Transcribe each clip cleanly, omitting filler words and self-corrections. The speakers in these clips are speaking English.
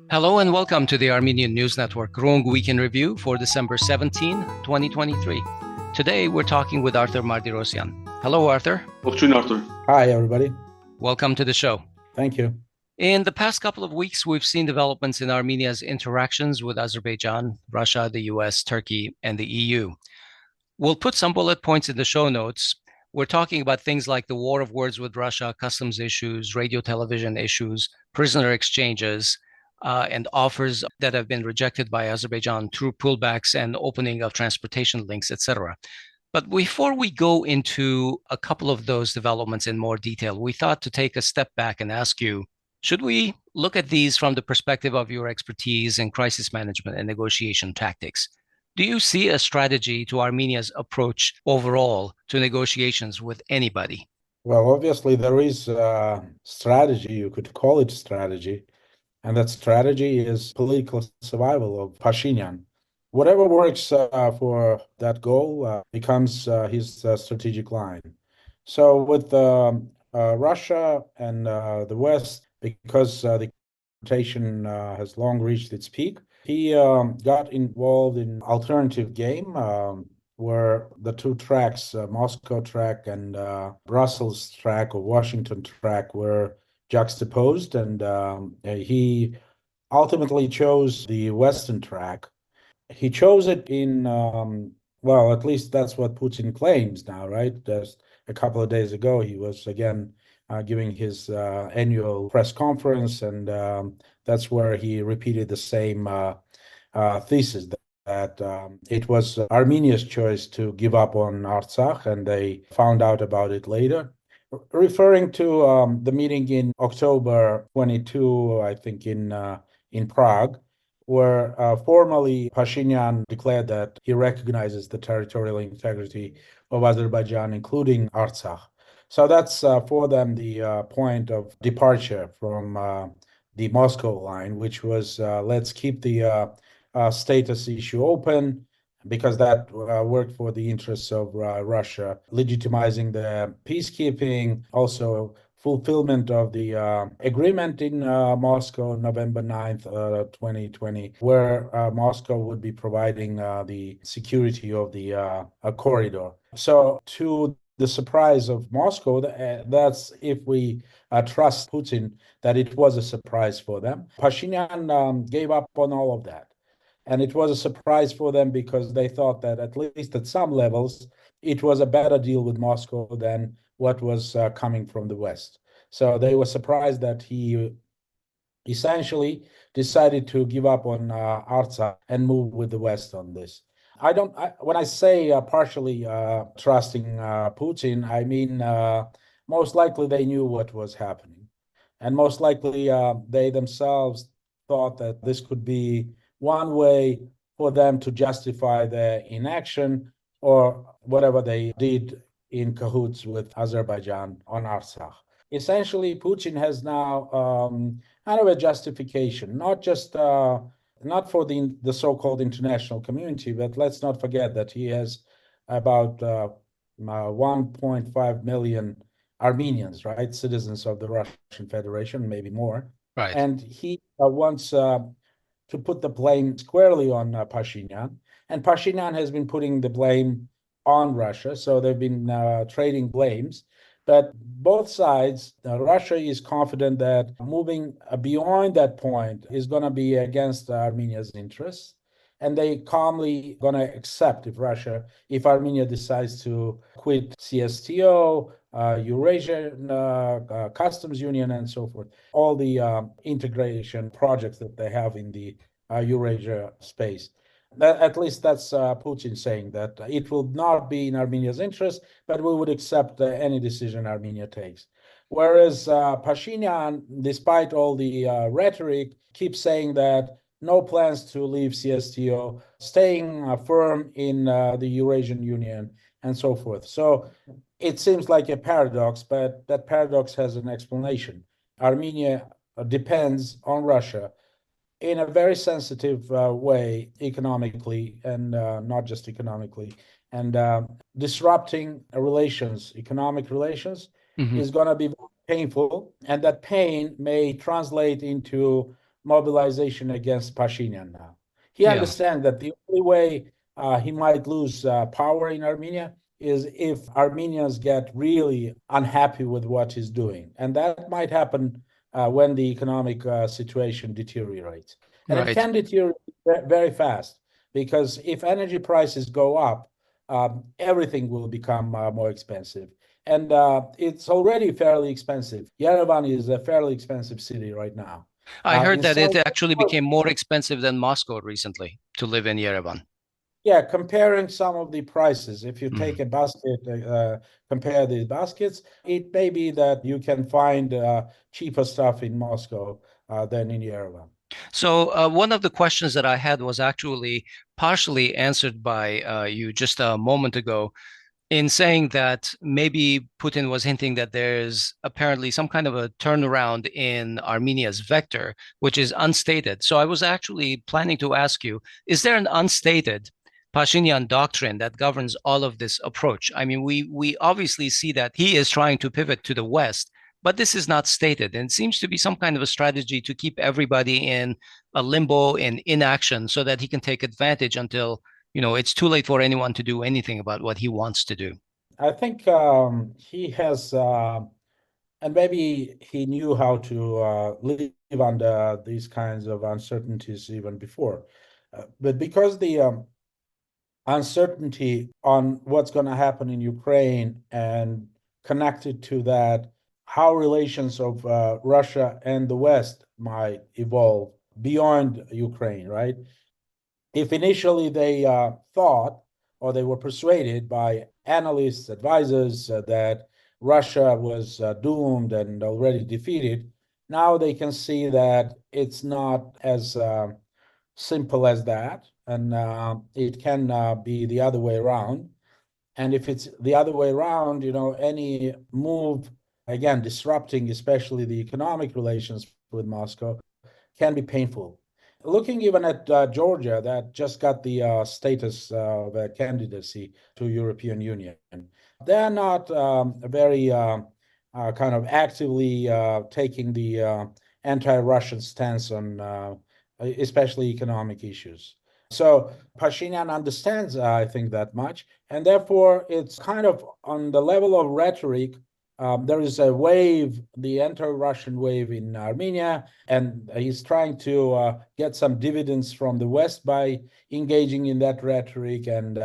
Hello and welcome to the Armenian News Network Groong Week in Review for December 17, 2023. Today we're talking with Arthur Martirosyan. Hello, Arthur. Afternoon, Arthur. Hi, everybody. Welcome to the show. Thank you. In the past couple of weeks, we've seen developments in Armenia's interactions with Azerbaijan, Russia, the US, Turkey, and the EU. We'll put some bullet points in the show notes. We're talking about things like the war of words with Russia, customs issues, radio television issues, prisoner exchanges, and offers that have been rejected by Azerbaijan through pullbacks and opening of transportation links, etc. But before we go into a couple of those developments in more detail, we thought to take a step back and ask you, should we look at these from the perspective of your expertise in crisis management and negotiation tactics? Do you see a strategy to Armenia's approach overall to negotiations with anybody? Well, obviously, there is a strategy, you could call it strategy, and that strategy is political survival of Pashinyan. Whatever works for that goal becomes his strategic line. So with Russia and the West, because the confrontation has long reached its peak, he got involved in alternative game where the two tracks, Moscow track and Brussels track or Washington track, were juxtaposed, and he ultimately chose the Western track. He chose it in, well, at least that's what Putin claims now, right? Just a couple of days ago, he was again giving his annual press conference, and that's where he repeated the same thesis that it was Armenia's choice to give up on Artsakh, and they found out about it later. Referring to the meeting in October 22, I think in Prague, where formally Pashinyan declared that he recognizes the territorial integrity of Azerbaijan, including Artsakh. So that's for them the point of departure from the Moscow line, which was let's keep the status issue open, because that worked for the interests of Russia, legitimizing the peacekeeping, also fulfillment of the agreement in Moscow, November 9th, 2020, where Moscow would be providing the security of the corridor. So to the surprise of Moscow, that's if we trust Putin, that it was a surprise for them. Pashinyan gave up on all of that. And it was a surprise for them because they thought that at least at some levels, it was a better deal with Moscow than what was coming from the West. So they were surprised that he essentially decided to give up on Artsakh and move with the West on this. When I say partially trusting Putin, I mean most likely they knew what was happening. And most likely they themselves thought that this could be one way for them to justify their inaction or whatever they did in cahoots with Azerbaijan on Artsakh. Essentially, Putin has now kind of a justification, not just not for the so-called international community, but let's not forget that he has about 1.5 million Armenians, right, citizens of the Russian Federation, maybe more. Right. And he wants to put the blame squarely on Pashinyan. And Pashinyan has been putting the blame on Russia. So they've been trading blames. But both sides, Russia is confident that moving beyond that point is going to be against Armenia's interests. And they calmly going to accept if Armenia decides to quit CSTO, Eurasian Customs Union, and so forth, all the integration projects that they have in the Eurasia space. At least that's Putin saying that it will not be in Armenia's interest, but we would accept any decision Armenia takes. Whereas Pashinyan, despite all the rhetoric, keeps saying that no plans to leave CSTO, staying firm in the Eurasian Union, and so forth. So it seems like a paradox, but that paradox has an explanation. Armenia depends on Russia in a very sensitive way economically, and not just economically, and disrupting economic relations, is going to be painful, and that pain may translate into mobilization against Pashinyan now. He Yeah. understands that the only way he might lose power in Armenia is if Armenians get really unhappy with what he's doing. And that might happen when the economic situation deteriorates. And it Right. can deteriorate very fast because if energy prices go up, everything will become more expensive. And it's already fairly expensive. Yerevan is a fairly expensive city right now. I heard In that it some, actually became more expensive than Moscow recently to live in Yerevan. yeah, comparing some of the prices, if you take Mhm. a basket, compare the baskets, it may be that you can find cheaper stuff in Moscow than in Yerevan. So one of the questions that I had was actually partially answered by you just a moment ago in saying that maybe Putin was hinting that there's apparently some kind of a turnaround in Armenia's vector, which is unstated. So I was actually planning to ask you, is there an unstated Pashinyan doctrine that governs all of this approach? I mean, we obviously see that he is trying to pivot to the West, but this is not stated. And it seems to be some kind of a strategy to keep everybody in a limbo, in inaction, so that he can take advantage until it's too late for anyone to do anything about what he wants to do. I think he has, and maybe he knew how to live under these kinds of uncertainties even before. But because the uncertainty on what's going to happen in Ukraine and connected to that, how relations of Russia and the West might evolve beyond Ukraine, right? If initially they thought or they were persuaded by analysts, advisors that Russia was doomed and already defeated, now they can see that it's not as simple as that, and it can be the other way around. And if it's the other way around, any move, again, disrupting especially the economic relations with Moscow, can be painful. Looking even at Georgia, that just got the status of a candidacy to European Union, they're not very kind of actively taking the anti-Russian stance on especially economic issues. So Pashinyan understands, I think, that much, and therefore it's kind of on the level of rhetoric. There is a wave, the anti-Russian wave in Armenia, and he's trying to get some dividends from the West by engaging in that rhetoric and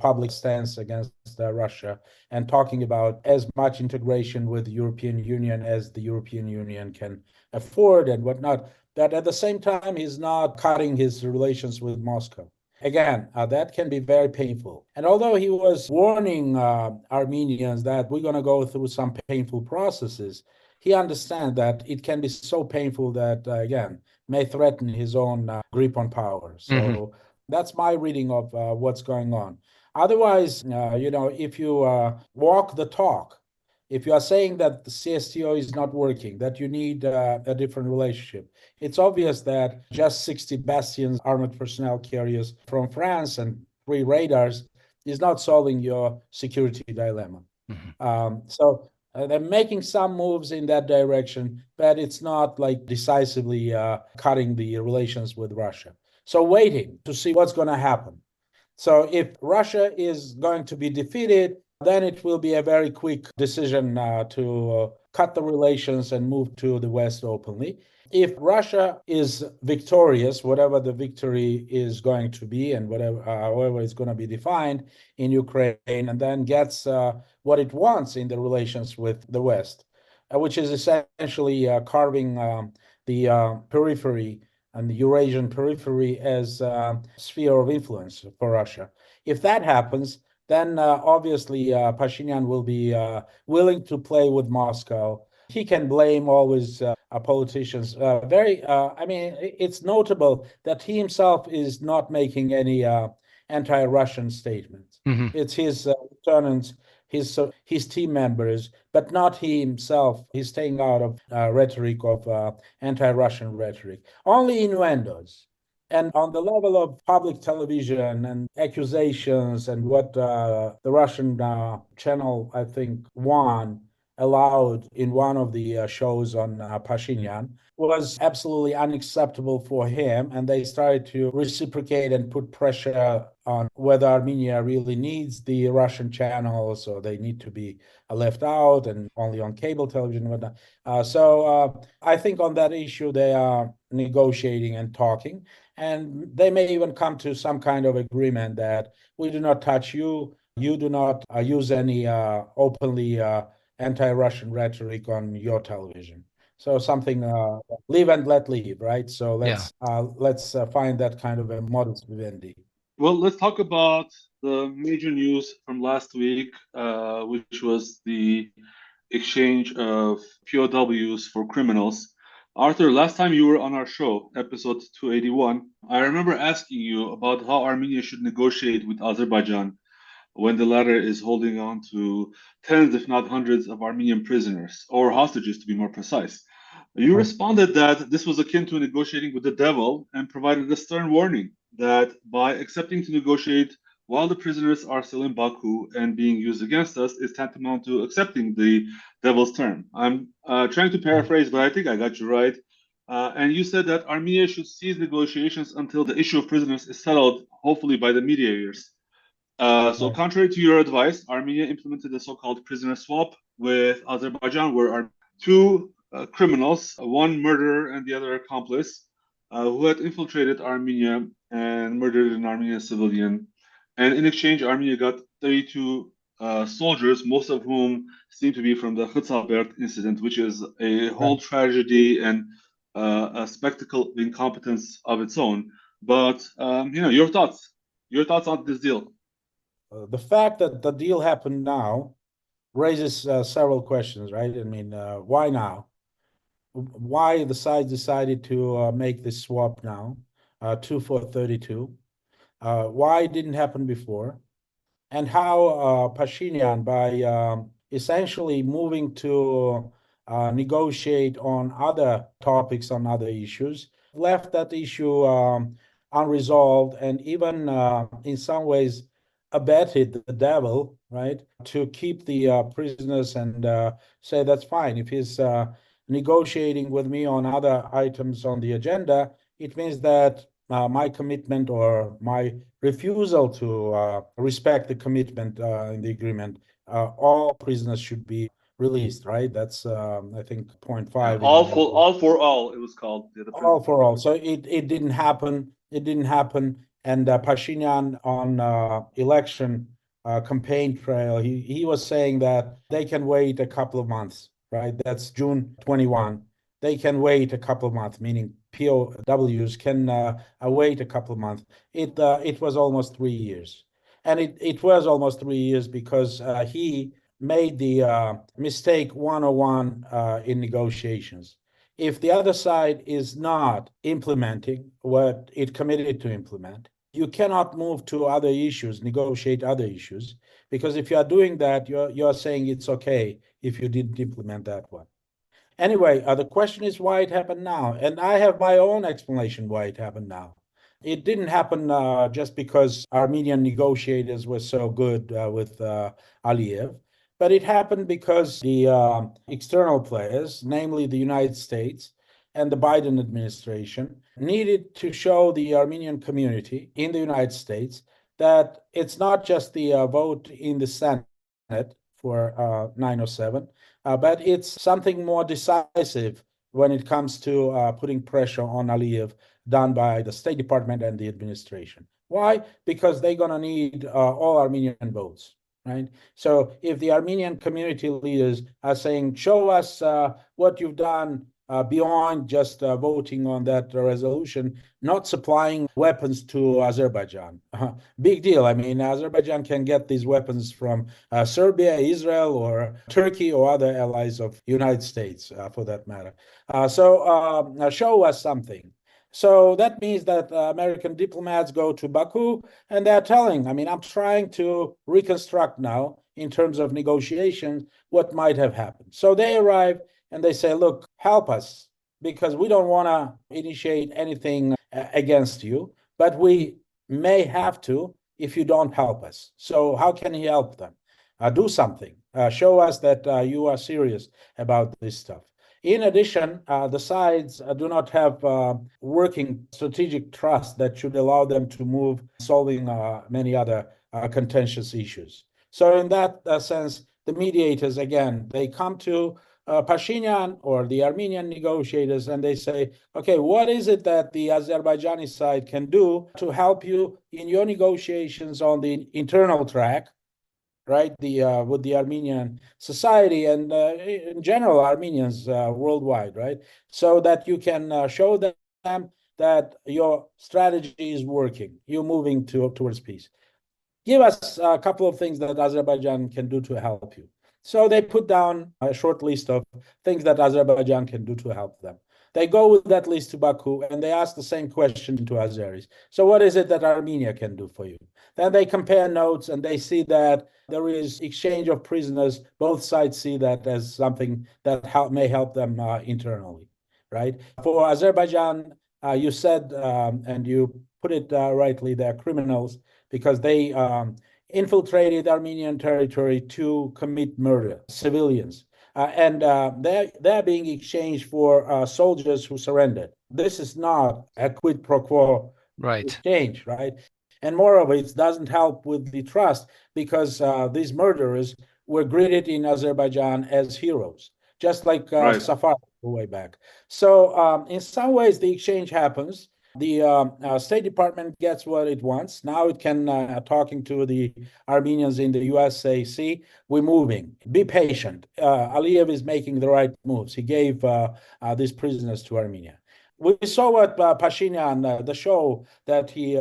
public stance against Russia, and talking about as much integration with the European Union as the European Union can afford and whatnot. But at the same time, he's not cutting his relations with Moscow. Again, that can be very painful. And although he was warning Armenians that we're going to go through some painful processes, he understands that it can be so painful that, again, may threaten his own grip on power. Hmm. So that's my reading of what's going on. Otherwise, if you walk the talk, if you are saying that the CSTO is not working, that you need a different relationship, it's obvious that just 60 Bastions armored personnel carriers from France and 3 radars is not solving your security dilemma. Hmm. So they're making some moves in that direction, but it's not like decisively cutting the relations with Russia. So waiting to see what's going to happen. So if Russia is going to be defeated, then it will be a very quick decision to cut the relations and move to the West openly. If Russia is victorious, whatever the victory is going to be and whatever, however it's going to be defined in Ukraine, and then gets what it wants in the relations with the West, which is essentially carving the periphery and the Eurasian periphery as a sphere of influence for Russia. If that happens, then obviously Pashinyan will be willing to play with Moscow. He can blame always politicians. I mean, it's notable that he himself is not making any anti-Russian statements. Hmm. It's his lieutenants, his team members, but not he himself. He's staying out of rhetoric of anti-Russian rhetoric. Only innuendos. And on the level of public television and accusations and what the Russian channel, I think, won allowed in one of the shows on Pashinyan was absolutely unacceptable for him. And they started to reciprocate and put pressure on whether Armenia really needs the Russian channels or they need to be left out and only on cable television and whatnot. So I think on that issue, they are negotiating and talking. And they may even come to some kind of agreement that we do not touch you. You do not use any openly anti-Russian rhetoric on your television. So something live and let live, right? So Yeah. let's find that kind of a modus vivendi. Well, let's talk about the major news from last week, which was the exchange of POWs for criminals. Arthur, last time you were on our show, episode 281, I remember asking you about how Armenia should negotiate with Azerbaijan when the latter is holding on to tens, if not hundreds, of Armenian prisoners, or hostages to be more precise. You responded that this was akin to negotiating with the devil and provided a stern warning that by accepting to negotiate while the prisoners are still in Baku and being used against us is tantamount to accepting the devil's term. I'm trying to paraphrase, but I think I got you right. And you said that Armenia should cease negotiations until the issue of prisoners is settled, hopefully by the mediators. So contrary to your advice, Armenia implemented the so-called prisoner swap with Azerbaijan, where two criminals, one murderer and the other accomplice, who had infiltrated Armenia and murdered an Armenian civilian. And in exchange, Armenia got 32 soldiers, most of whom seem to be from the Khutsabert incident, which is a whole tragedy and a spectacle of incompetence of its own. But your thoughts on this deal? The fact that the deal happened now raises several questions, right? I mean, why now? Why the sides decided to make this swap now, 2 for 32? Why it didn't happen before? And how Pashinyan, by essentially moving to negotiate on other topics, on other issues, left that issue unresolved and even in some ways abetted the devil, right, to keep the prisoners and say that's fine. If he's negotiating with me on other items on the agenda, it means that my commitment or my refusal to respect the commitment in the agreement, all prisoners should be released, right? That's, I think, point five. All for all, it was called. All for all. So it didn't happen. It didn't happen. And Pashinyan on election campaign trail, he was saying that they can wait a couple of months, right? That's June 21. They can wait a couple of months, meaning POWs can wait a couple of months. It was almost 3 years. And it was almost 3 years because he made the mistake 101 in negotiations. If the other side is not implementing what it committed to implement, you cannot move to other issues, negotiate other issues, because if you are doing that, you're saying it's okay if you didn't implement that one. Anyway, the question is why it happened now. And I have my own explanation why it happened now. It didn't happen just because Armenian negotiators were so good with Aliyev, but it happened because the external players, namely the United States and the Biden administration, needed to show the Armenian community in the United States that it's not just the vote in the Senate for 907, but it's something more decisive when it comes to putting pressure on Aliyev done by the State Department and the administration. Why? Because they're going to need all Armenian votes, right? So if the Armenian community leaders are saying, show us what you've done beyond just voting on that resolution, not supplying weapons to Azerbaijan. Big deal. I mean, Azerbaijan can get these weapons from Serbia, Israel, or Turkey, or other allies of United States, for that matter. So show us something. So that means that American diplomats go to Baku and they're telling, I mean, I'm trying to reconstruct now in terms of negotiations what might have happened. So they arrive and they say, look, help us because we don't want to initiate anything against you, but we may have to if you don't help us. So how can he help them? do something. Show us that you are serious about this stuff. In addition, the sides do not have working strategic trust that should allow them to move solving many other contentious issues. So in that sense, the mediators, again, they come to Pashinyan or the Armenian negotiators and they say, okay, what is it that the Azerbaijani side can do to help you in your negotiations on the internal track, right? With the Armenian society and in general Armenians worldwide, right? So that you can show them that your strategy is working. You're moving towards peace. Give us a couple of things that Azerbaijan can do to help you. So they put down a short list of things that Azerbaijan can do to help them. They go with that list to Baku and they ask the same question to Azeris. So what is it that Armenia can do for you? Then they compare notes and they see that there is exchange of prisoners. Both sides see that as something that may help them internally, right? For Azerbaijan, you said, and you put it rightly, they're criminals because they infiltrated Armenian territory to commit murder, civilians. And they're being exchanged for soldiers who surrendered. This is not a quid pro quo exchange, right? And moreover, it doesn't help with the trust because these murderers were greeted in Azerbaijan as heroes, just like Safar way back. So in some ways, the exchange happens. The State Department gets what it wants. Now it can, talking to the Armenians in the US, say, see, we're moving. Be patient. Aliyev is making the right moves. He gave these prisoners to Armenia. We saw what Pashinyan, the show that he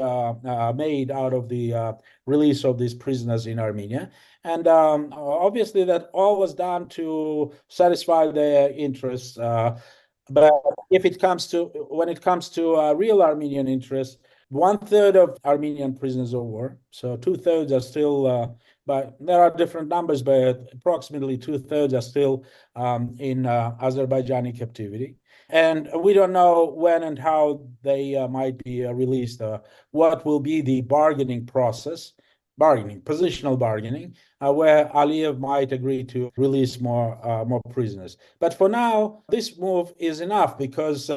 made out of the release of these prisoners in Armenia. And obviously that all was done to satisfy their interests. But when it comes to real Armenian interests, 1/3 of Armenian prisoners of war, so 2/3 are still, but there are different numbers, but approximately 2/3 are still in Azerbaijani captivity. And we don't know when and how they might be released, what will be the bargaining process, positional bargaining, where Aliyev might agree to release more prisoners. But for now, this move is enough because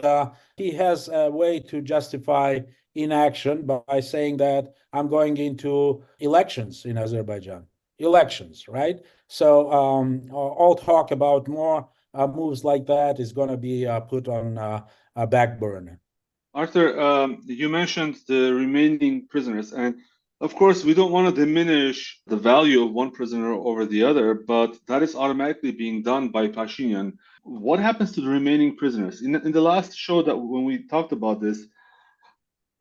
he has a way to justify inaction by saying that I'm going into elections in Azerbaijan. Elections, right? So all talk about more moves like that is going to be put on a back burner. Arthur, you mentioned the remaining prisoners, and of course, we don't want to diminish the value of one prisoner over the other, but that is automatically being done by Pashinyan. What happens to the remaining prisoners? In the last show that when we talked about this,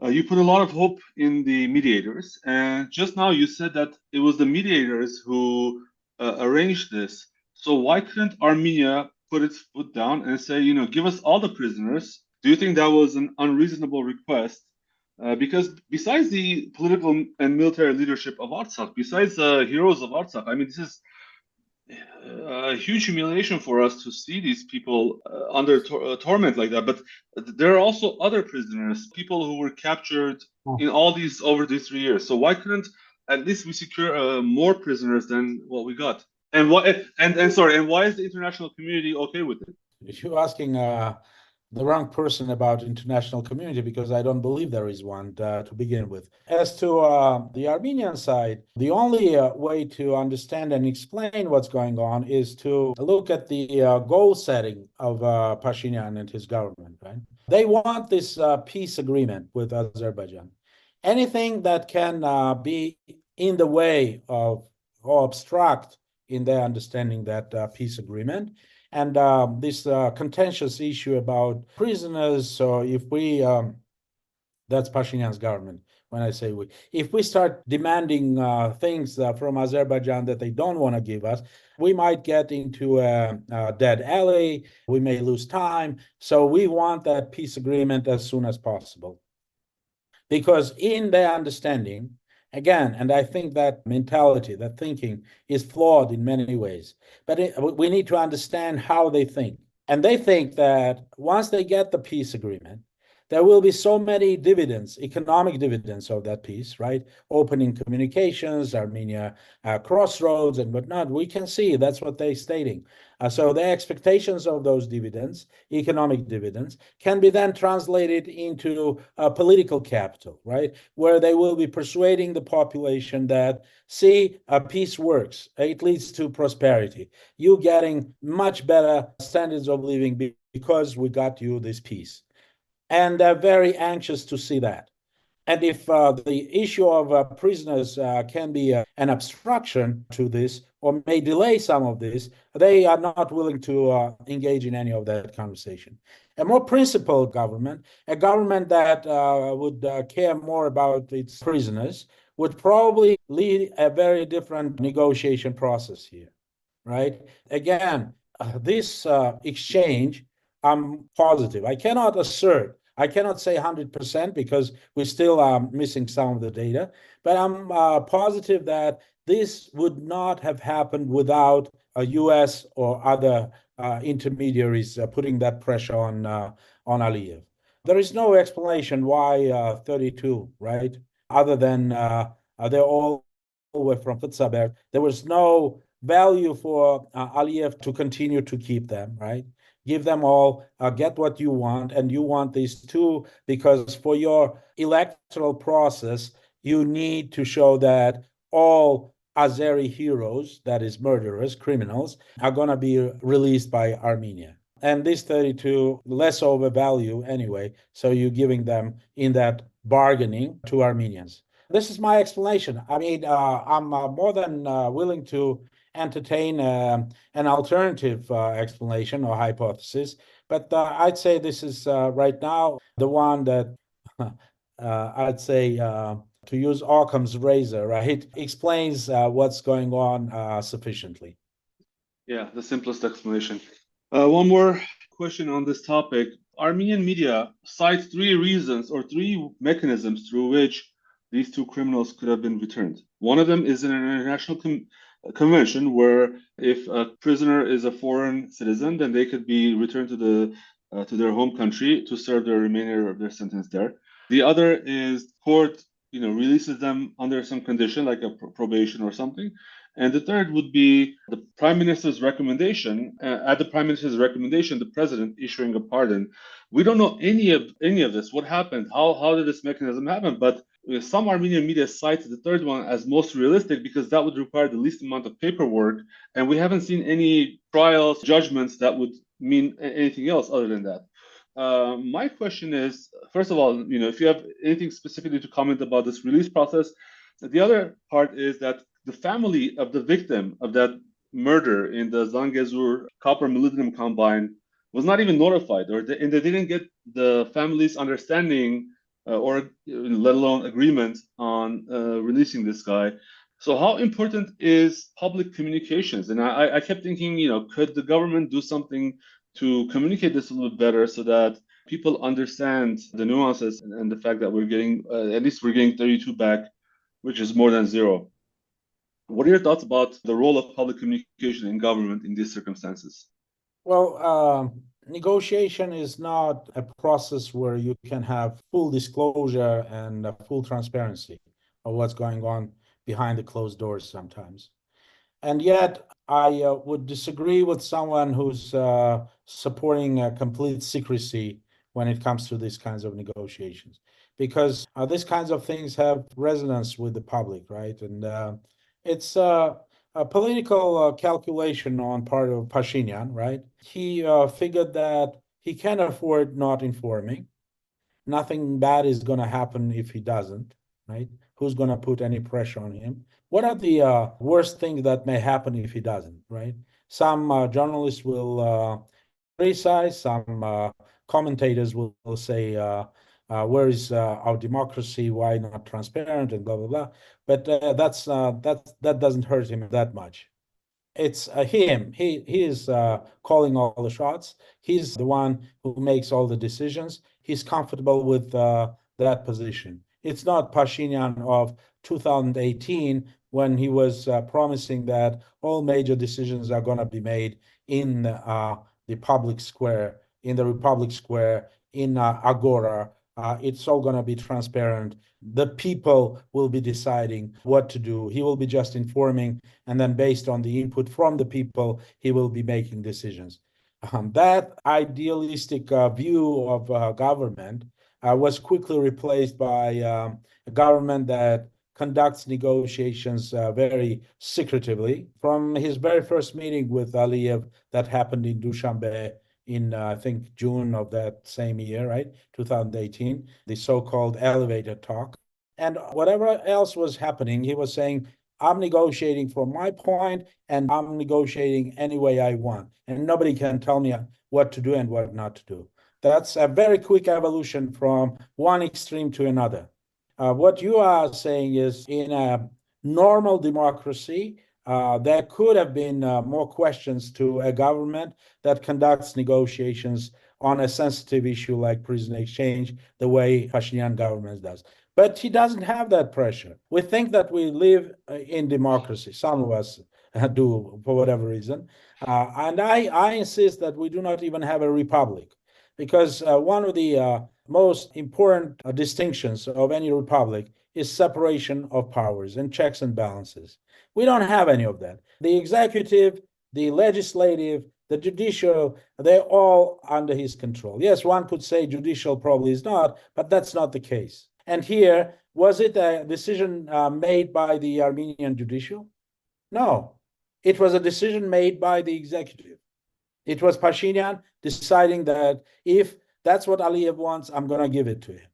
you put a lot of hope in the mediators, and just now you said that it was the mediators who arranged this. So why couldn't Armenia put its foot down and say, give us all the prisoners? Do you think that was an unreasonable request? Because besides the political and military leadership of Artsakh, besides the heroes of Artsakh, I mean, this is a huge humiliation for us to see these people under torment like that. But there are also other prisoners, people who were captured in over these 3 years. So why couldn't at least we secure more prisoners than what we got? And why is the international community okay with it? If you're asking the wrong person about international community, because I don't believe there is one to begin with. As to the Armenian side, the only way to understand and explain what's going on is to look at the goal setting of Pashinyan and his government, right? They want this peace agreement with Azerbaijan. Anything that can be in the way of or obstruct in their understanding that peace agreement. And this contentious issue about prisoners. So if we, that's Pashinyan's government. When I say we, if we start demanding things from Azerbaijan that they don't want to give us, we might get into a dead alley. We may lose time. So we want that peace agreement as soon as possible. Because in their understanding, again, and I think that mentality, that thinking is flawed in many ways. But we need to understand how they think. And they think that once they get the peace agreement, there will be so many dividends, economic dividends of that peace, right? Opening communications, Armenia crossroads and whatnot. We can see that's what they're stating. So the expectations of those dividends, economic dividends, can be then translated into political capital, right? Where they will be persuading the population that, see, peace works. It leads to prosperity. You getting much better standards of living because we got you this peace. And they're very anxious to see that. And if the issue of prisoners can be an obstruction to this or may delay some of this, they are not willing to engage in any of that conversation. A more principled government, a government that would care more about its prisoners, would probably lead a very different negotiation process here, right? Again, this exchange, I'm positive. I cannot assert, I cannot say 100% because we still are missing some of the data, but I'm positive that this would not have happened without a US or other intermediaries putting that pressure on Aliyev. There is no explanation why 32, right? Other than they're all were from Kutsaber. There was no value for Aliyev to continue to keep them, right? Give them all, get what you want, and you want these two because for your electoral process, you need to show that all Azeri heroes, that is murderers, criminals, are going to be released by Armenia. And this 32, less overvalue anyway, so you're giving them in that bargaining to Armenians. This is my explanation. I mean, I'm more than willing to entertain an alternative explanation or hypothesis, but I'd say this is right now the one that I'd say, to use Occam's razor, right, explains what's going on sufficiently. Yeah, the simplest explanation. One more question on this topic. Armenian media cites three reasons or three mechanisms through which these two criminals could have been returned. One of them is an international convention where if a prisoner is a foreign citizen, then they could be returned to their home country to serve the remainder of their sentence there. The other is court, releases them under some condition, like a probation or something. And the third would be the prime minister's recommendation. At the prime minister's recommendation, the president issuing a pardon. We don't know any of this. What happened? How did this mechanism happen? But some Armenian media cite the third one as most realistic because that would require the least amount of paperwork, and we haven't seen any trials, judgments that would mean anything else other than that. My question is, first of all, if you have anything specifically to comment about this release process. The other part is that the family of the victim of that murder in the Zangezur copper molybdenum combine was not even notified, and they didn't get the family's understanding or let alone agreement on releasing this guy. So how important is public communications? And I kept thinking, could the government do something to communicate this a little bit better so that people understand the nuances and the fact that we're getting, at least we're getting 32 back, which is more than zero. What are your thoughts about the role of public communication in government in these circumstances? Well, negotiation is not a process where you can have full disclosure and full transparency of what's going on behind the closed doors sometimes. And yet, I would disagree with someone who's supporting complete secrecy when it comes to these kinds of negotiations, because these kinds of things have resonance with the public, right? And it's a political calculation on part of Pashinyan, right? He figured that he can afford not informing. Nothing bad is going to happen if he doesn't, right? Who's going to put any pressure on him? What are the worst things that may happen if he doesn't, right? Some journalists will criticize, some commentators will say, where is our democracy? Why not transparent and blah, blah, blah. But that doesn't hurt him that much. It's him. He is calling all the shots. He's the one who makes all the decisions. He's comfortable with that position. It's not Pashinyan of 2018 when he was promising that all major decisions are going to be made in the public square, in the Republic Square, in Agora, It's all going to be transparent. The people will be deciding what to do. He will be just informing, and then based on the input from the people, he will be making decisions. That idealistic view of government was quickly replaced by a government that conducts negotiations very secretively. From his very first meeting with Aliyev that happened in Dushanbe in, I think, June of that same year, right? 2018, the so-called elevator talk. And whatever else was happening, he was saying, I'm negotiating from my point, and I'm negotiating any way I want. And nobody can tell me what to do and what not to do. That's a very quick evolution from one extreme to another. What you are saying is, in a normal democracy, there could have been more questions to a government that conducts negotiations on a sensitive issue like prisoner exchange, the way Pashinyan government does. But he doesn't have that pressure. We think that we live in democracy. Some of us do, for whatever reason. And I insist that we do not even have a republic, because one of the most important distinctions of any republic is separation of powers and checks and balances. We don't have any of that. The executive, the legislative, the judicial, they're all under his control. Yes, one could say judicial probably is not, but that's not the case. And here, was it a decision made by the Armenian judicial? No, it was a decision made by the executive. It was Pashinyan deciding that if that's what Aliyev wants, I'm going to give it to him.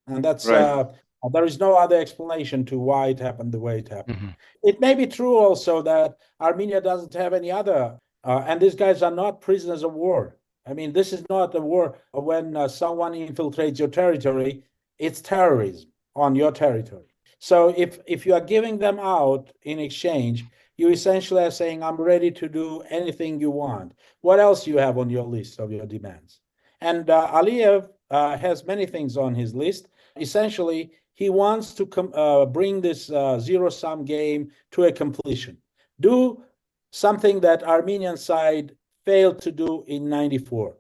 And that's right. There is no other explanation to why it happened the way it happened. Mm-hmm. It may be true also that Armenia doesn't have any other, and these guys are not prisoners of war. I mean, this is not a war when someone infiltrates your territory. It's terrorism on your territory. So if you are giving them out in exchange, you essentially are saying, I'm ready to do anything you want. What else do you have on your list of your demands? And Aliyev has many things on his list. Essentially, he wants to bring this zero-sum game to a completion. Do something that Armenian side failed to do in '94.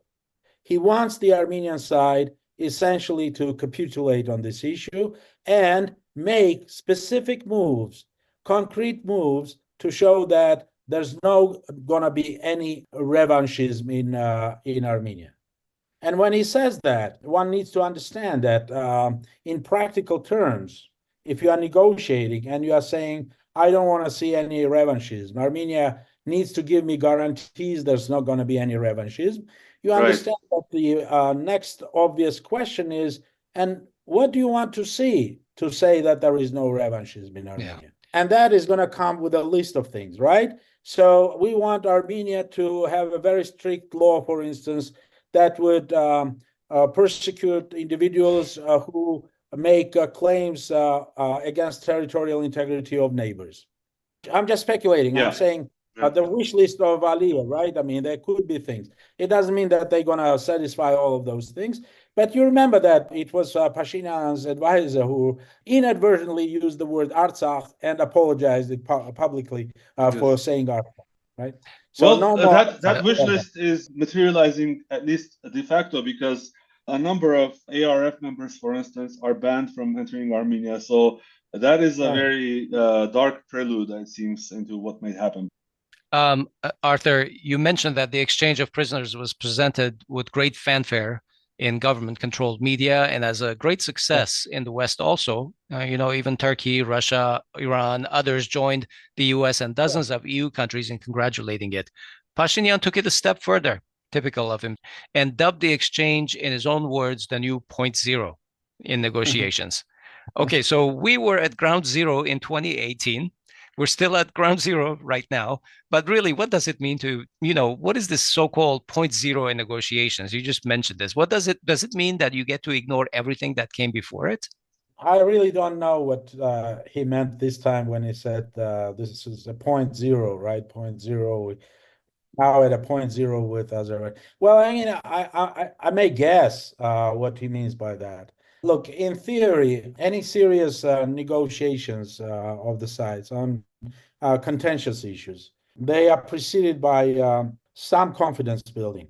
He wants the Armenian side essentially to capitulate on this issue and make specific moves, concrete moves, to show that there's no going to be any revanchism in Armenia. And when he says that, one needs to understand that in practical terms, if you are negotiating and you are saying, I don't want to see any revanchism, Armenia needs to give me guarantees there's not going to be any revanchism, you understand that the next obvious question is, and what do you want to see to say that there is no revanchism in Armenia? Yeah. And that is going to come with a list of things, right? So we want Armenia to have a very strict law, for instance, that would persecute individuals who make claims against territorial integrity of neighbors. I'm just speculating. Yeah. I'm saying the wish list of Aliyev, right? I mean, there could be things. It doesn't mean that they're going to satisfy all of those things. But you remember that it was Pashinyan's advisor who inadvertently used the word Artsakh and apologized publicly for saying Artsakh, right? So well, that wish list is materializing at least de facto, because a number of ARF members, for instance, are banned from entering Armenia. So that is a very dark prelude, it seems, into what may happen. Arthur, you mentioned that the exchange of prisoners was presented with great fanfare in government-controlled media and as a great success in the West also. Even Turkey, Russia, Iran, others joined the US and dozens of EU countries in congratulating it. Pashinyan took it a step further, typical of him, and dubbed the exchange, in his own words, the new point zero in negotiations. Okay, so we were at ground zero in 2018. We're still at ground zero right now, but really, what does it mean to, what is this so-called point zero in negotiations? You just mentioned this. Does it mean that you get to ignore everything that came before it? I really don't know what he meant this time when he said this is a point zero, right? Point zero. Now at a point zero with Azerbaijan. Well, I mean, I may guess what he means by that. Look, in theory, any serious negotiations of the sides on contentious issues, they are preceded by some confidence building.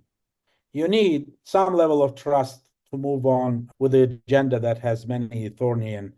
You need some level of trust to move on with the agenda that has many thorny and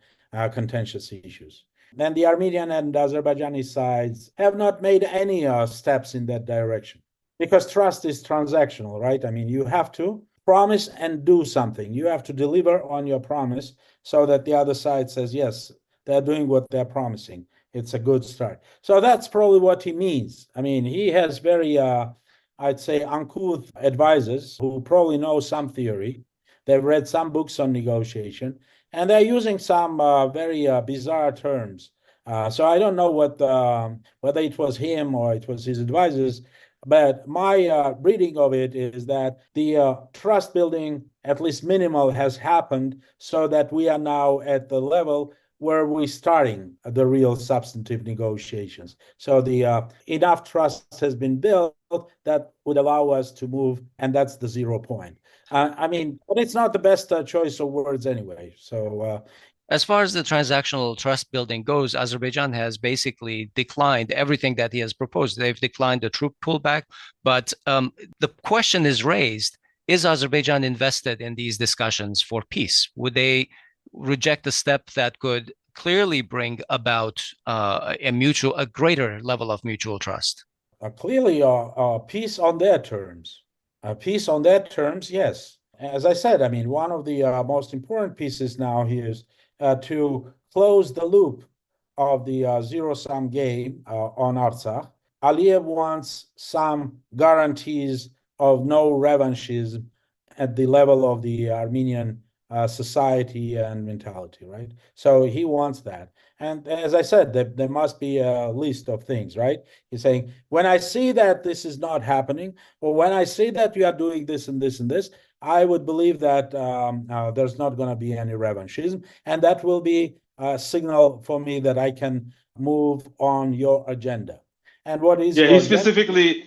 contentious issues. And the Armenian and Azerbaijani sides have not made any steps in that direction, because trust is transactional, right? I mean, you have to promise and do something. You have to deliver on your promise so that the other side says, yes, they're doing what they're promising. It's a good start. So that's probably what he means. I mean, he has very, I'd say, uncouth advisors who probably know some theory. They've read some books on negotiation, and they're using some very bizarre terms. So I don't know whether it was him or it was his advisors, but my reading of it is that the trust building, at least minimal, has happened, so that we are now at the level where we're starting the real substantive negotiations. So the enough trust has been built that would allow us to move, and that's the 0 point. I mean, but it's not the best choice of words anyway. So as far as the transactional trust building goes, Azerbaijan has basically declined everything that he has proposed. They've declined the troop pullback, but the question is raised, is Azerbaijan invested in these discussions for peace? Would reject a step that could clearly bring about a greater level of mutual trust? Clearly, peace on their terms. Peace on their terms, yes. As I said, I mean, one of the most important pieces now here is to close the loop of the zero-sum game on Artsakh. Aliyev wants some guarantees of no revanchism at the level of the Armenian society and mentality, right? So he wants that. And as I said, there must be a list of things, right? He's saying, when I see that this is not happening, or when I see that you are doing this and this and this, I would believe that there's not going to be any revanchism. And that will be a signal for me that I can move on your agenda. And what is your he agenda? specifically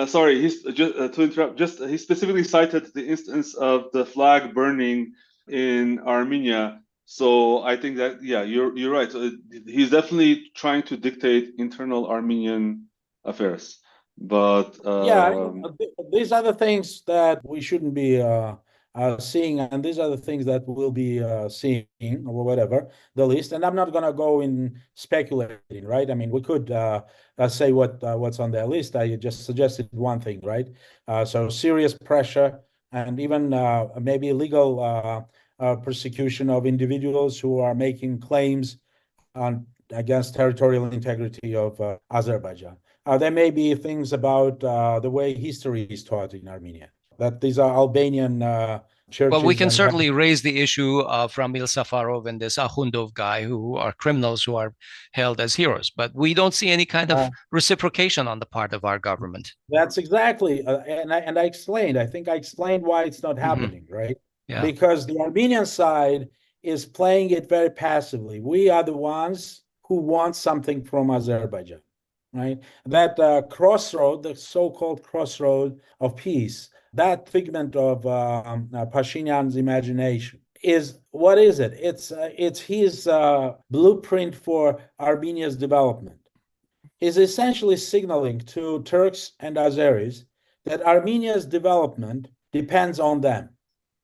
sorry, he's just to interrupt. He specifically cited the instance of the flag burning in Armenia. So I think that you're right. So he's definitely trying to dictate internal Armenian affairs. But these are the things that we shouldn't be seeing, and these are the things that we'll be seeing, or whatever the list. And I'm not going to go in speculating, right? I mean, we could say what's on their list. I just suggested one thing, right? So serious pressure, and even maybe legal persecution of individuals who are making claims against territorial integrity of Azerbaijan. There may be things about the way history is taught in Armenia, that these are Albanian churches. Well, we can certainly raise the issue of Ramil Safarov and this Akhundov guy, who are criminals who are held as heroes. But we don't see any kind of reciprocation on the part of our government. That's exactly, and I explained. I think I explained why it's not happening, right? Yeah. Because the Armenian side is playing it very passively. We are the ones who want something from Azerbaijan, right? That crossroad, the so-called crossroad of peace, that figment of Pashinyan's imagination is, what is it? It's his blueprint for Armenia's development. Is essentially signaling to Turks and Azeris that Armenia's development depends on them.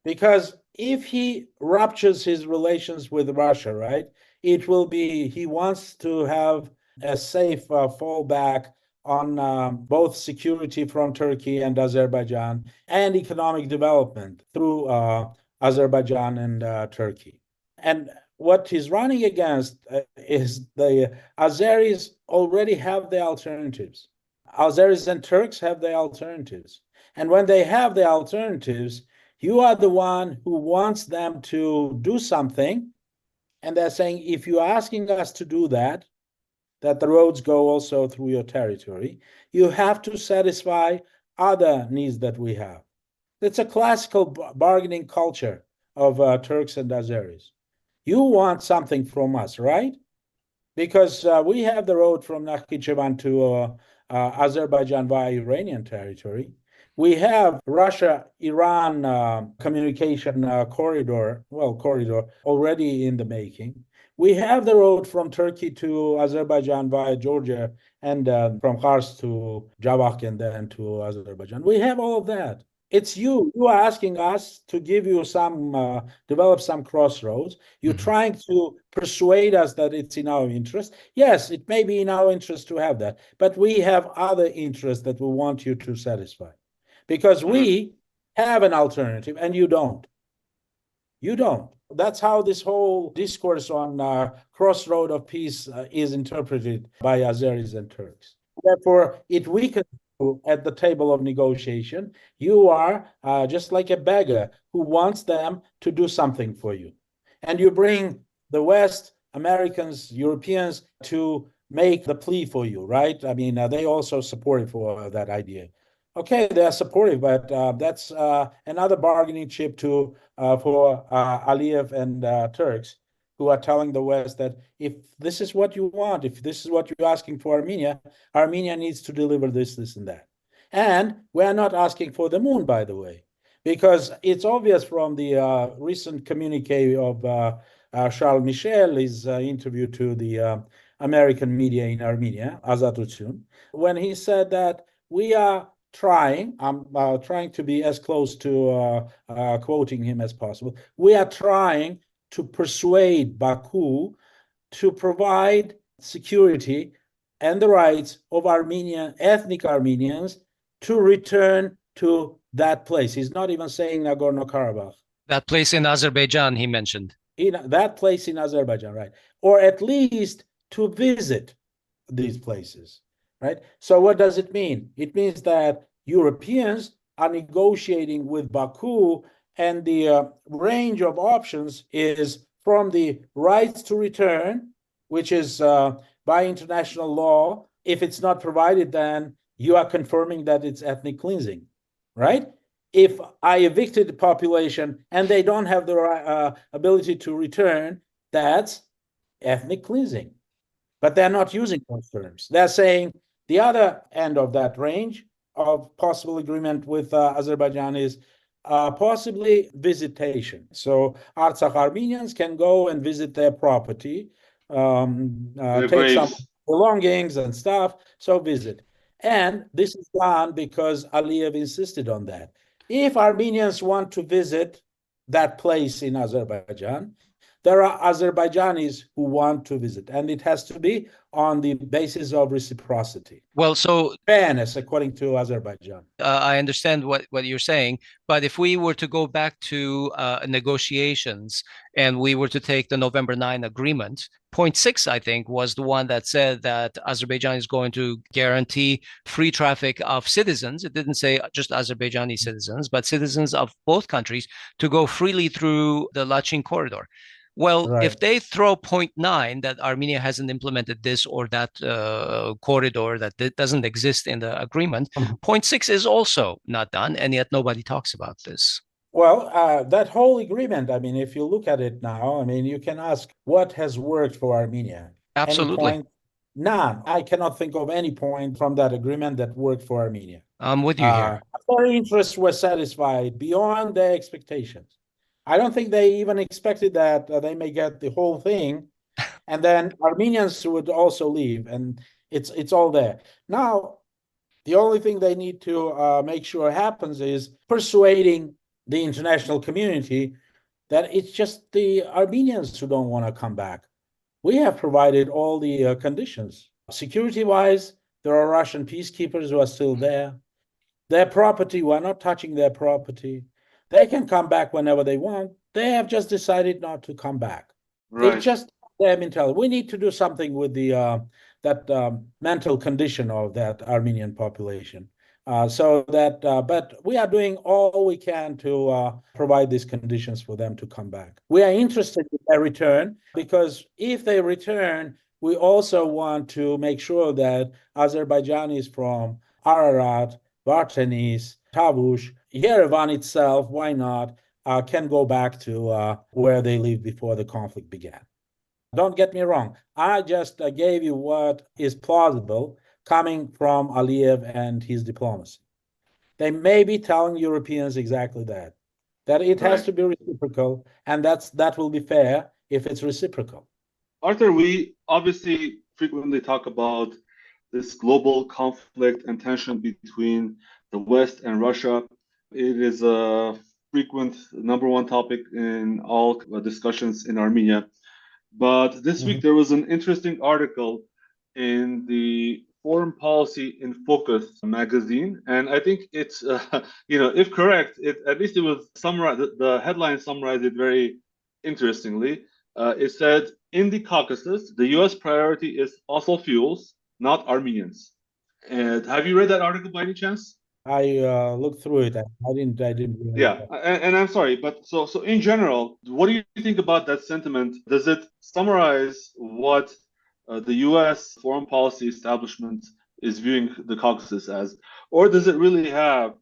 Because if he ruptures his relations with Russia, right, it will be, he wants to have a safe fallback on both security from Turkey and Azerbaijan and economic development through Azerbaijan and Turkey. And what he's running against is the Azeris already have the alternatives. Azeris and Turks have the alternatives. And when they have the alternatives, you are the one who wants them to do something. And they're saying, if you're asking us to do that, that the roads go also through your territory, you have to satisfy other needs that we have. It's a classical bargaining culture of Turks and Azeris. You want something from us, right? Because we have the road from Nakhchivan to Azerbaijan via Iranian territory. We have Russia-Iran communication corridor already in the making. We have the road from Turkey to Azerbaijan via Georgia, and from Kars to Javak and then to Azerbaijan. We have all of that. It's you. You are asking us to give you some, develop some crossroads. You're trying to persuade us that it's in our interest. Yes, it may be in our interest to have that, but we have other interests that we want you to satisfy, because we have an alternative and you don't. You don't. That's how this whole discourse on crossroad of peace is interpreted by Azeris and Turks. Therefore, it weakens you at the table of negotiation. You are just like a beggar who wants them to do something for you. And you bring the West, Americans, Europeans to make the plea for you, right? I mean, they also support for that idea. Okay, they're supportive, but that's another bargaining chip to for Aliyev and Turks, who are telling the West that if this is what you want, if this is what you're asking for Armenia, Armenia needs to deliver this, this, and that. And we're not asking for the moon, by the way, because it's obvious from the recent communique of Charles Michel, his interview to the American media in Armenia, Azatutsun, when he said that we are trying, I'm trying to be as close to quoting him as possible. We are trying to persuade Baku to provide security and the rights of Armenian, ethnic Armenians to return to that place. He's not even saying Nagorno-Karabakh. That place in Azerbaijan, he mentioned. In that place in Azerbaijan, right? Or at least to visit these places. Right? So what does it mean? It means that Europeans are negotiating with Baku, and the range of options is from the rights to return, which is by international law. If it's not provided, then you are confirming that it's ethnic cleansing, right? If I evicted the population and they don't have the ability to return, that's ethnic cleansing. But they're not using those terms. They're saying, the other end of that range of possible agreement with Azerbaijan is possibly visitation. So Artsakh Armenians can go and visit their property, take some belongings and stuff, so visit. And this is done because Aliyev insisted on that. If Armenians want to visit that place in Azerbaijan, there are Azerbaijanis who want to visit, and it has to be on the basis of reciprocity. Well, so fairness, according to Azerbaijan. I understand what you're saying, but if we were to go back to negotiations and we were to take the November 9 agreement, point 6, I think, was the one that said that Azerbaijan is going to guarantee free traffic of citizens. It didn't say just Azerbaijani citizens, but citizens of both countries to go freely through the Lachin corridor. Well, right. If they throw point 9 that Armenia hasn't implemented this or that corridor, that doesn't exist in the agreement, point 6 is also not done, and yet nobody talks about this. Well, that whole agreement, I mean, if you look at it now, I mean, you can ask what has worked for Armenia. Absolutely. Any point? None. I cannot think of any point from that agreement that worked for Armenia. I'm with you here. Their interests were satisfied beyond their expectations. I don't think they even expected that they may get the whole thing, and then Armenians would also leave, and it's all there. Now, the only thing they need to make sure happens is persuading the international community that it's just the Armenians who don't want to come back. We have provided all the conditions. Security-wise, there are Russian peacekeepers who are still there. Their property, we're not touching their property. They can come back whenever they want. They have just decided not to come back. Right. It's just their mentality. We need to do something with the that mental condition of that Armenian population. But we are doing all we can to provide these conditions for them to come back. We are interested in their return because if they return, we also want to make sure that Azerbaijanis from Ararat, Vartanis, Tavush, Yerevan itself, why not, can go back to where they lived before the conflict began. Don't get me wrong. I just gave you what is plausible coming from Aliyev and his diplomacy. They may be telling Europeans exactly that it has to be reciprocal, and that will be fair if it's reciprocal. Arthur, we obviously frequently talk about this global conflict and tension between the West and Russia. It is a frequent number one topic in all discussions in Armenia. But this week there was an interesting article in the Foreign Policy in Focus magazine, and I think it's, if correct, at least it was summarized. The headline summarized it very interestingly. It said, "In the Caucasus, the U.S. priority is fossil fuels, not Armenians." And have you read that article by any chance? I looked through it. I didn't realize Yeah, that. and I'm sorry, but so in general, what do you think about that sentiment? Does it summarize what the U.S. foreign policy establishment is viewing the Caucasus as, or does it really have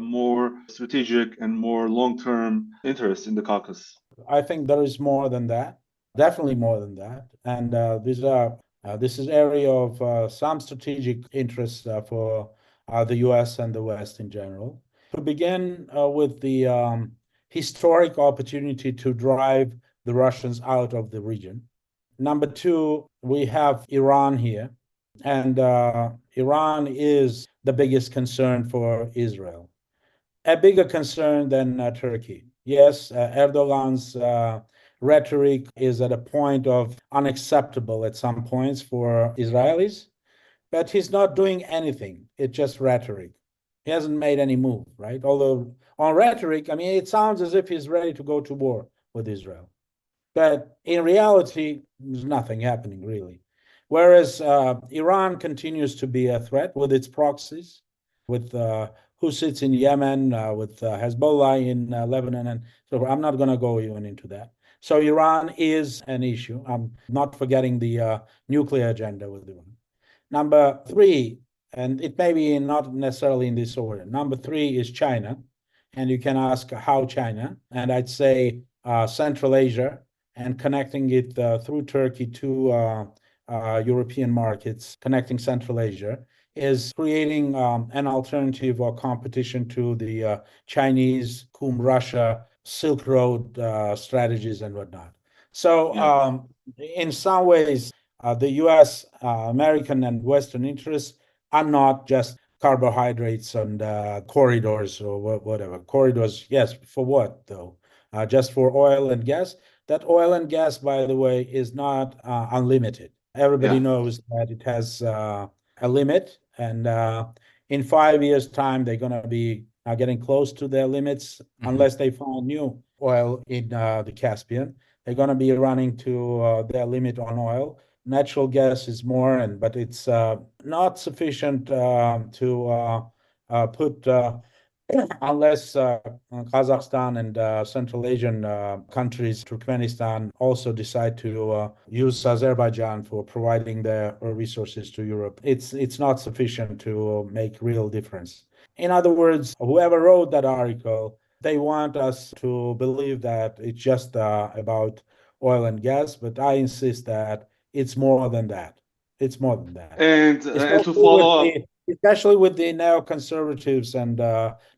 more strategic and more long-term interest in the Caucasus? I think there is more than that, definitely more than that. And this is area of some strategic interest for the U.S. and the West in general. To begin with the historic opportunity to drive the Russians out of the region. Number two, we have Iran here, and Iran is the biggest concern for Israel, a bigger concern than Turkey. Yes, Erdogan's rhetoric is at a point of unacceptable at some points for Israelis, but he's not doing anything. It's just rhetoric. He hasn't made any move, right? Although on rhetoric, I mean, it sounds as if he's ready to go to war with Israel. But in reality, there's nothing happening really. Whereas Iran continues to be a threat with its proxies, with who sits in Yemen, with Hezbollah in Lebanon, and so I'm not going to go even into that. So Iran is an issue. I'm not forgetting the nuclear agenda with Iran. Number three, and it may be not necessarily in this order. Number three is China, and you can ask how China, and I'd say Central Asia, and connecting it through Turkey to European markets, connecting Central Asia, is creating an alternative or competition to the Chinese, whom Russia, Silk Road strategies and whatnot. So in some ways, the U.S., American, and Western interests are not just carbohydrates and corridors or whatever. Corridors, yes, for what though? Just for oil and gas? That oil and gas, by the way, is not unlimited. Everybody Yeah. knows that it has a limit, and in 5 years' time, they're going to be getting close to their limits unless they find new oil in the Caspian. They're going to be running to their limit on oil. Natural gas is more, but it's not sufficient to put unless Kazakhstan and Central Asian countries, Turkmenistan, also decide to use Azerbaijan for providing their resources to Europe. It's not sufficient to make real difference. In other words, whoever wrote that article, they want us to believe that it's just about oil and gas, but I insist that it's more than that. It's more than that. And to follow up, Especially with the neoconservatives and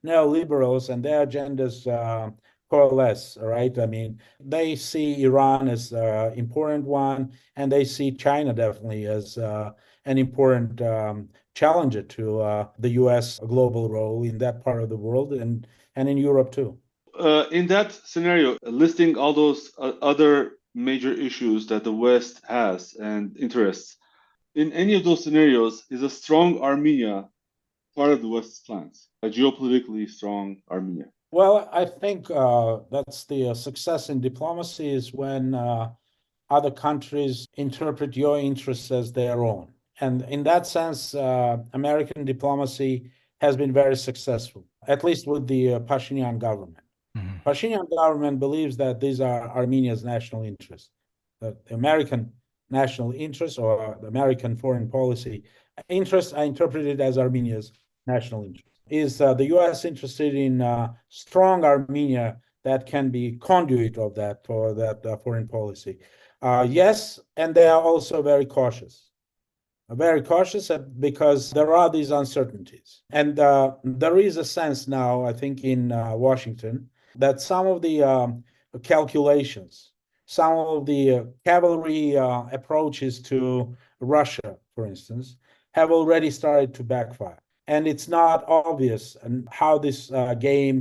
neoliberals and their agendas coalesce, right? I mean, they see Iran as an important one, and they see China definitely as an important challenger to the U.S. global role in that part of the world and in Europe too. In that scenario, listing all those other major issues that the West has and interests, in any of those scenarios, is a strong Armenia part of the West's plans, a geopolitically strong Armenia? Well, I think that's the success in diplomacy is when other countries interpret your interests as their own. And in that sense, American diplomacy has been very successful, at least with the Pashinyan government. Pashinyan government believes that these are Armenia's national interests. The American national interests or the American foreign policy interests are interpreted as Armenia's national interest. Is the U.S. interested in strong Armenia that can be conduit of that for that foreign policy? Yes, and they are also very cautious because there are these uncertainties. And there is a sense now, I think, in Washington that some of the calculations, some of the cavalry approaches to Russia, for instance, have already started to backfire. and it's not obvious and how this game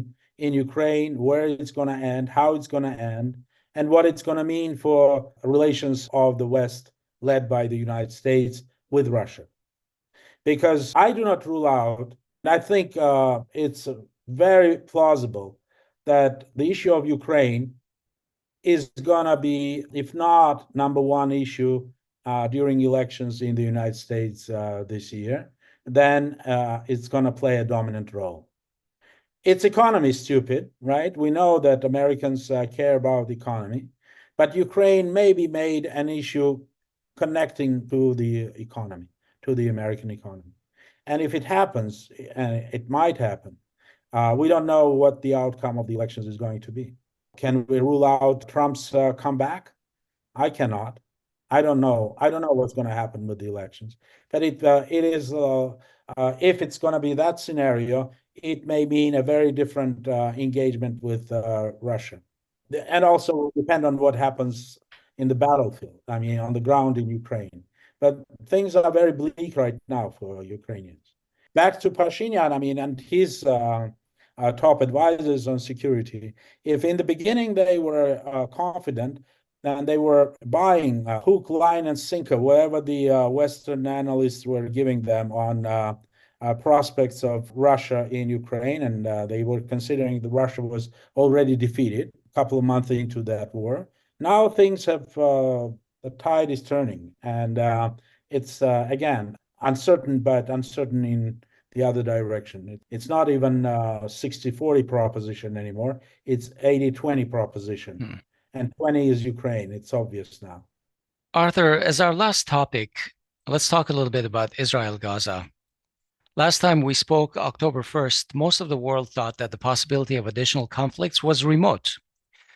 in Ukraine, where it's going to end, how it's going to end, and what it's going to mean for relations of the West, led by the United States, with Russia. Because I do not rule out, and I think it's very plausible that the issue of Ukraine is going to be, if not number one issue during elections in the United States this year, then it's going to play a dominant role. Its economy is stupid, right? We know that Americans care about the economy, but Ukraine may be made an issue connecting to the economy, to the American economy. And if it happens, and it might happen, we don't know what the outcome of the elections is going to be. Can we rule out Trump's comeback? I cannot. I don't know. I don't know what's going to happen with the elections. But it is, if it's going to be that scenario, it may mean a very different engagement with Russia. And also depend on what happens in the battlefield, I mean, on the ground in Ukraine. But things are very bleak right now for Ukrainians. Back to Pashinyan, I mean, and his top advisors on security. If in the beginning they were confident and they were buying hook, line, and sinker, wherever the Western analysts were giving them on prospects of Russia in Ukraine, and they were considering that Russia was already defeated a couple of months into that war. Now things have, the tide is turning, and it's, again, uncertain, but uncertain in the other direction. It's not even 60-40 proposition anymore. It's 80-20 proposition. And 20 is Ukraine. It's obvious now. Arthur, as our last topic, let's talk a little bit about Israel-Gaza. Last time we spoke, October 1st, most of the world thought that the possibility of additional conflicts was remote.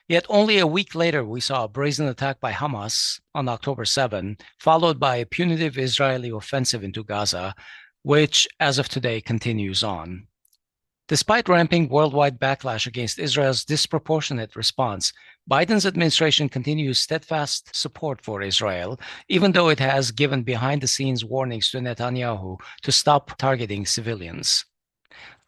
Yet only a week later, we saw a brazen attack by Hamas on October 7, followed by a punitive Israeli offensive into Gaza, which, as of today, continues on. Despite ramping worldwide backlash against Israel's disproportionate response, Biden's administration continues steadfast support for Israel, even though it has given behind-the-scenes warnings to Netanyahu to stop targeting civilians.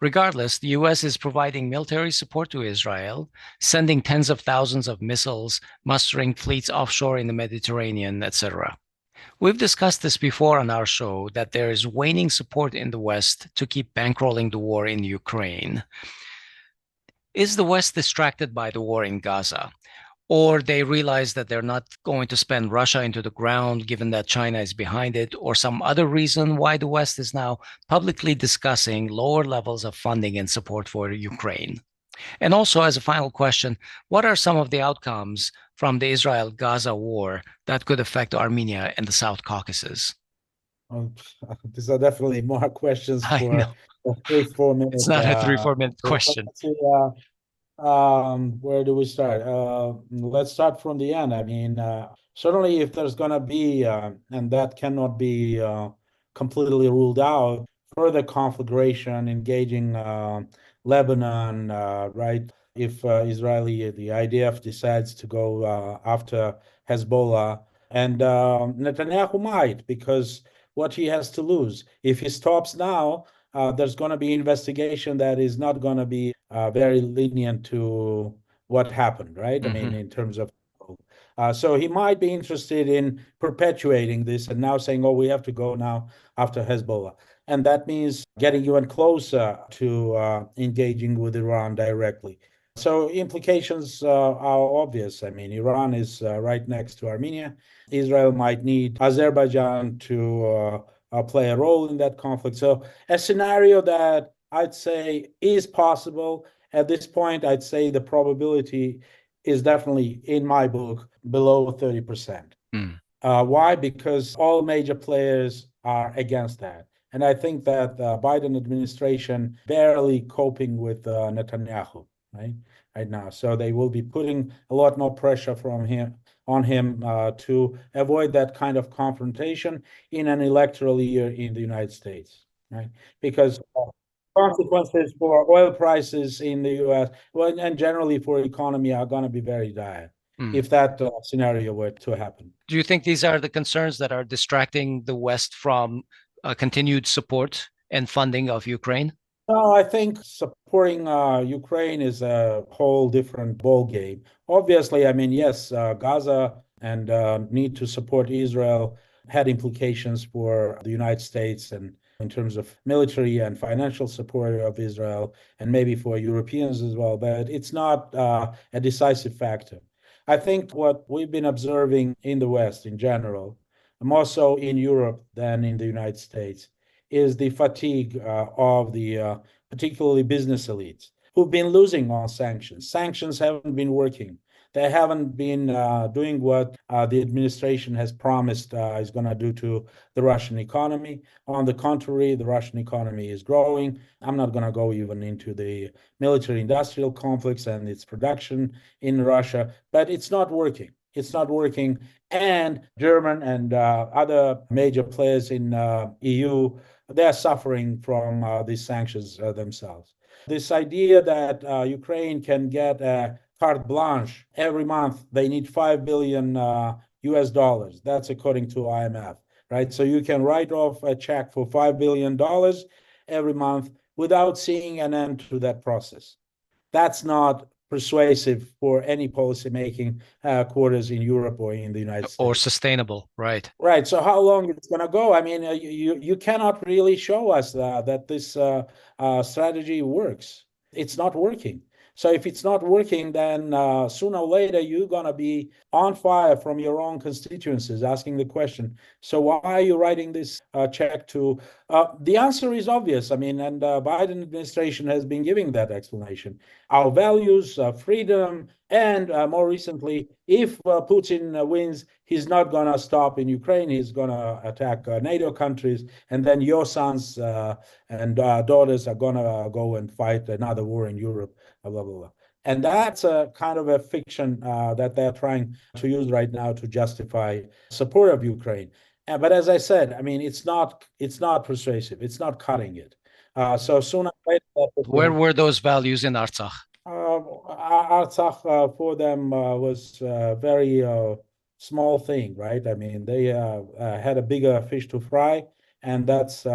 Regardless, the U.S. is providing military support to Israel, sending tens of thousands of missiles, mustering fleets offshore in the Mediterranean, etc. We've discussed this before on our show, that there is waning support in the West to keep bankrolling the war in Ukraine. Is the West distracted by the war in Gaza? Or they realize that they're not going to spend Russia into the ground, given that China is behind it, or some other reason why the West is now publicly discussing lower levels of funding and support for Ukraine? And also, as a final question, what are some of the outcomes from the Israel-Gaza war that could affect Armenia and the South Caucasus? Oh, these are definitely more questions I for know. a 3-4 minute. It's not a 3-4 minute question. Where do we start? Let's start from the end. I mean, certainly if there's going to be, and that cannot be completely ruled out, further conflagration engaging Lebanon, right? If the IDF decides to go after Hezbollah, and Netanyahu might, because what he has to lose. If he stops now, there's going to be investigation that is not going to be very lenient to what happened, right? I mean, in terms of, so he might be interested in perpetuating this and now saying, oh, we have to go now after Hezbollah. And that means getting even closer to engaging with Iran directly. So implications are obvious. I mean, Iran is right next to Armenia. Israel might need Azerbaijan to play a role in that conflict. So a scenario that I'd say is possible at this point, I'd say the probability is definitely, in my book, below 30%. Why? Because all major players are against that. And I think that the Biden administration barely coping with Netanyahu, right now. So they will be putting a lot more pressure on him to avoid that kind of confrontation in an electoral year in the United States, right? Because consequences for oil prices in the U.S., well, and generally for economy, are going to be very dire if that scenario were to happen. Do you think these are the concerns that are distracting the West from continued support and funding of Ukraine? No, I think supporting Ukraine is a whole different ball game. Obviously, I mean, yes, Gaza and need to support Israel had implications for the United States and in terms of military and financial support of Israel, and maybe for Europeans as well. But it's not a decisive factor. I think what we've been observing in the West in general, more so in Europe than in the United States, is the fatigue of the particularly business elites who've been losing on sanctions. Sanctions haven't been working. They haven't been doing what the administration has promised is going to do to the Russian economy. On the contrary, the Russian economy is growing. I'm not going to go even into the military-industrial complex and its production in Russia, but it's not working. It's not working. And German and other major players in EU, they're suffering from these sanctions themselves. This idea that Ukraine can get a carte blanche every month, they need 5 billion US dollars. That's according to IMF, right? So you can write off a check for $5 billion every month without seeing an end to that process. That's not persuasive for any policymaking quarters in Europe or in the United States. Or sustainable, right? Right. So how long it's going to go? I mean, you cannot really show us that this strategy works. It's not working. So if it's not working, then sooner or later you're going to be on fire from your own constituencies asking the question, so why are you writing this check to? The answer is obvious. I mean, and Biden administration has been giving that explanation. Our values, freedom, and more recently, if Putin wins, he's not going to stop in Ukraine. He's going to attack NATO countries, and then your sons and daughters are going to go and fight another war in Europe. Blah, blah, blah. And that's a kind of a fiction that they're trying to use right now to justify support of Ukraine. But as I said, I mean, it's not persuasive. It's not cutting it. So sooner or later, where were those values in Artsakh? Artsakh for them was a very small thing, right? I mean, they had a bigger fish to fry, and that's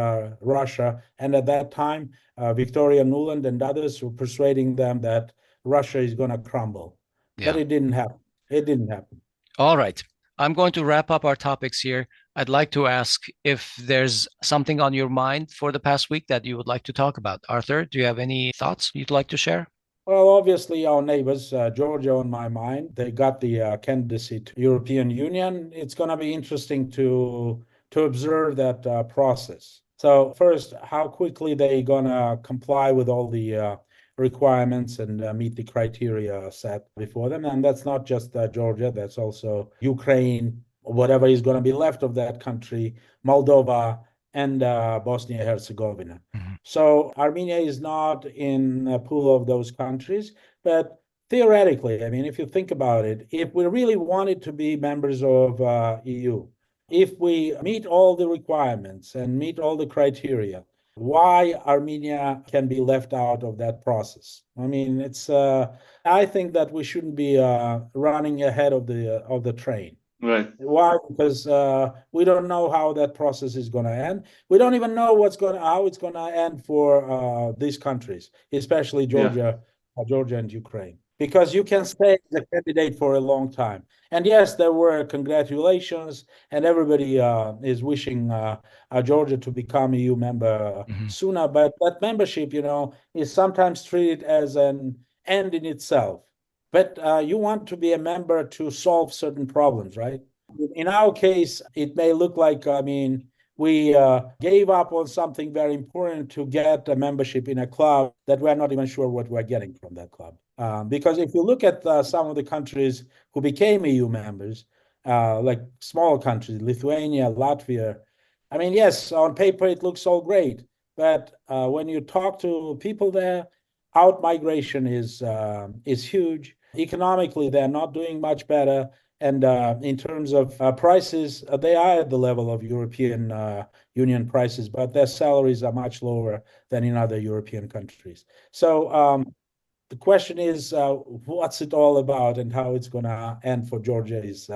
Russia. And at that time, Victoria Nuland and others were persuading them that Russia is going to crumble. Yeah. But it didn't happen. It didn't happen. All right. I'm going to wrap up our topics here. I'd like to ask if there's something on your mind for the past week that you would like to talk about. Arthur, do you have any thoughts you'd like to share? Well, obviously, our neighbors, Georgia on my mind, they got the candidacy to European Union. It's going to be interesting to observe that process. So first, how quickly they going to comply with all the requirements and meet the criteria set before them. And that's not just Georgia, that's also Ukraine, whatever is going to be left of that country, Moldova, and Bosnia-Herzegovina. Mm-hmm. So Armenia is not in a pool of those countries, but theoretically, I mean, if you think about it, if we really wanted to be members of EU, if we meet all the requirements and meet all the criteria, why Armenia can be left out of that process? I mean, it's. I think that we shouldn't be running ahead of the train. Right. Why? Because we don't know how that process is going to end. We don't even know how it's going to end for these countries, especially Georgia, Georgia and Ukraine. Because you can stay as a candidate for a long time. And yes, there were congratulations, and everybody is wishing Georgia to become EU member sooner. But that membership, is sometimes treated as an end in itself. But you want to be a member to solve certain problems, right? In our case, it may look like, we gave up on something very important to get a membership in a club that we're not even sure what we're getting from that club. Because if you look at some of the countries who became EU members, like small countries, Lithuania, Latvia, yes, on paper it looks all great. But when you talk to people there, out-migration is huge. Economically, they're not doing much better. And in terms of prices, they are at the level of European Union prices, but their salaries are much lower than in other European countries. So the question is, what's it all about and how it's going to end for Georgia is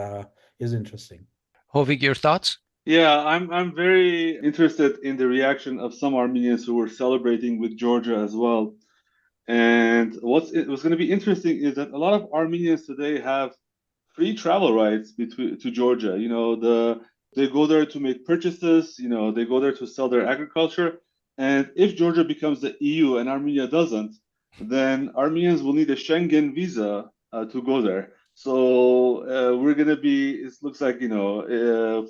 interesting. Hovik, your thoughts? Yeah, I'm very interested in the reaction of some Armenians who were celebrating with Georgia as well. And what's going to be interesting is that a lot of Armenians today have free travel rights between to Georgia. They go there to make purchases. They go there to sell their agriculture. And if Georgia becomes the EU and Armenia doesn't, then Armenians will need a Schengen visa to go there. So we're gonna be. It looks like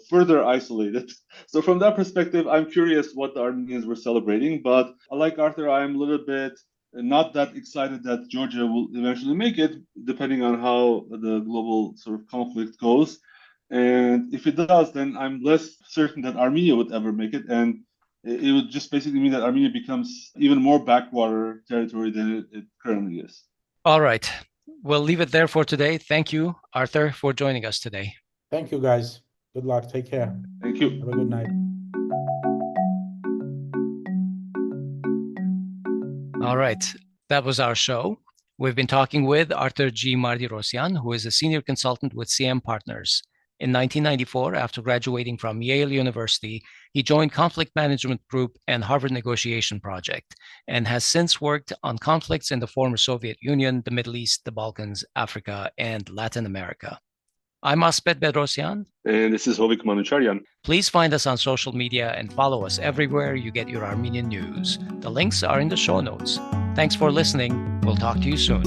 further isolated. So from that perspective, I'm curious what the Armenians were celebrating. But like Arthur, I'm a little bit not that excited that Georgia will eventually make it, depending on how the global sort of conflict goes. And if it does, then I'm less certain that Armenia would ever make it. And it would just basically mean that Armenia becomes even more backwater territory than it currently is. All right. We'll leave it there for today. Thank you, Arthur, for joining us today. Thank you, guys. Good luck. Take care. Thank you. Have a good night. All right. That was our show. We've been talking with Arthur G. Martirosyan, who is a senior consultant with CM Partners. In 1994, after graduating from Yale University, he joined Conflict Management Group and Harvard Negotiation Project, and has since worked on conflicts in the former Soviet Union, the Middle East, the Balkans, Africa, and Latin America. I'm Asbed Bedrossian. And this is Hovik Manucharyan. Please find us on social media and follow us everywhere you get your Armenian news. The links are in the show notes. Thanks for listening. We'll talk to you soon.